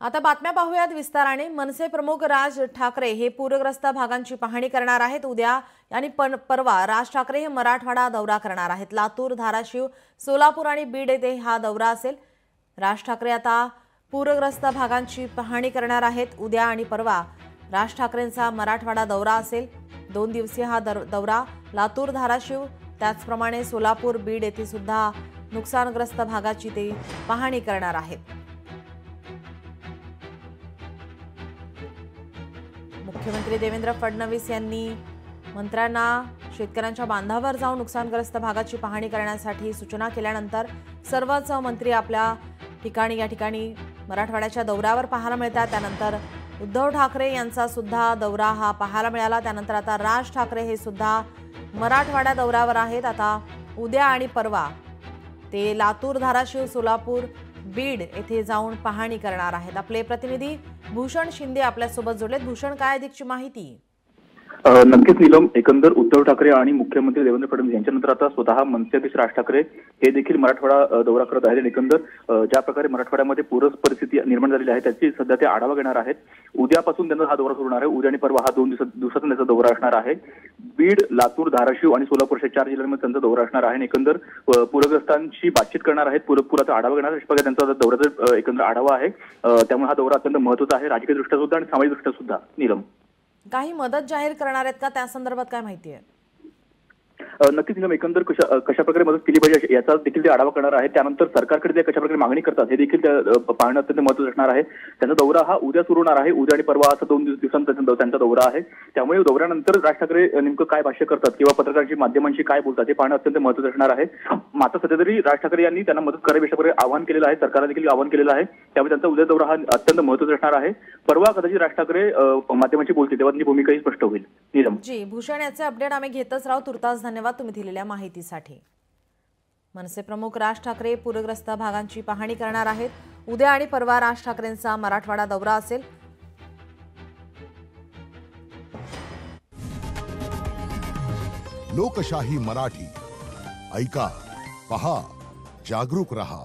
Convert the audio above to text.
आता बातम्या पाहूयात विस्ताराने। मनसे प्रमुख राज ठाकरे हे पूरग्रस्त भागांची पाहणी करणार आहेत। उद्या आणि परवा राज ठाकरे हे मराठवाडा दौरा करणार आहेत। लातूर, धाराशिव, सोलापूर आणि बीड येथे हा दौरा असेल। राज ठाकरे आता पूरग्रस्त भागांची पाहणी करणार आहेत। उद्या आणि परवा राज ठाकरेंचा मराठवाडा दौरा असेल। 2 दिवसीय हा दौरा लातूर, धाराशिव त्याचप्रमाणे सोलापूर, बीड येथे सुद्धा नुकसानग्रस्त भागाची ते पाहणी करणार आहेत। मुख्यमंत्री देवेंद्र फडणवीस यांनी मंत्र्यांना शेतकऱ्यांच्या बांधावर जाऊन नुकसानग्रस्त भागाची पाहणी करण्यासाठी सूचना केल्यानंतर सर्वच मंत्री आपल्या या ठिकाणी मराठवाड्याच्या दौऱ्यावर पाहायला मिळतात। त्यानंतर उद्धव ठाकरे यांचा सुद्धा दौरा हा पाहायला मिळाला। त्यानंतर आता राज ठाकरे हे सुद्धा मराठवाडा दौऱ्यावर आहेत। आता उद्या आणि परवा ते लातूर, धाराशिव, सोलापूर, बीड येथे जाऊन पाहणी करणार आहेत। आपले प्रतिनिधी भूषण शिंदे आपल्यासोबत जोडलेत। भूषण, काय अधिकची माहिती? नक्कीच नीलम, एकंदर उद्धव ठाकरे आणि मुख्यमंत्री देवेंद्र फडणवीस यांच्यानंतर आता स्वतः मनसे अध्यक्ष राज ठाकरे हे देखील मराठवाडा दौरा करत आहेत। एकंदर ज्या प्रकारे मराठवाड्यामध्ये पूर परिस्थिती निर्माण झालेली आहे त्याची सध्या ते आढावा घेणार आहेत। उद्यापासून त्यांचा हा दौरा सुरू होणार आहे। उद्या आणि परवा हा 2 दिवसाचा त्यांचा दौरा असणार आहे। बीड, लातूर, धाराशिव आणि सोलापूर अशा 4 जिल्ह्यांमध्ये त्यांचा दौरा असणार आहे। एकंदर पूरग्रस्तांशी बातचीत करणार आहेत, पुराचा आढावा घेणार आहेत। अशा प्रकारे त्यांचा दौऱ्याचा एकंदर आढावा आहे। त्यामुळे हा दौरा अत्यंत महत्त्वाचा आहे, राजकीय दृष्ट्या सुद्धा आणि सामाजिक दृष्ट्या सुद्धा। नीलम, काही मदत जाहीर करणार आहेत का? त्या संदर्भात काय माहिती आहे? नक्कीच नियम, एकंदर कशा प्रकारे मदत केली पाहिजे याचा देखील ते आढावा करणार आहे। त्यानंतर सरकारकडे ते कशा प्रकारे मागणी करतात हे देखील पाहणं अत्यंत महत्त्वाचं असणार आहे। त्यांचा दौरा हा उद्या सुरू होणार आहे। उद्या आणि परवा असा 2 दिवसांचा त्यांचा दौरा आहे। त्यामुळे दौऱ्यानंतर राज ठाकरे नेमकं काय भाष्य करतात किंवा पत्रकारांशी माध्यमांशी काय बोलतात हे पाहणं अत्यंत महत्त्वाचं असणार आहे। मात्र सध्या तरी राज ठाकरे यांनी त्यांना मदत करावी अशा प्रकारे आवाहन केलेलं आहे, सरकारला देखील आवाहन केलेलं आहे। त्यामुळे त्यांचा उद्या दौरा हा अत्यंत महत्त्वाचा असणार आहे। परवा कदाचित राज ठाकरे माध्यमांशी बोलतील तेव्हा त्यांची भूमिकाही स्पष्ट होईल। नीलम जी, भूषण, याचे अपडेट आम्ही घेतच राहू। तुर्तास धन्यवाद तुम्ही दिलेल्या माहितीसाठी। मनसे प्रमुख राज ठाकरे पूरग्रस्त भागांची पाहणी करणार आहेत। उद्या आणि परवा राज ठाकरेंचा मराठवाडा दौरा असेल। लोकशाही मराठी ऐका, पहा, जागरूक रहा।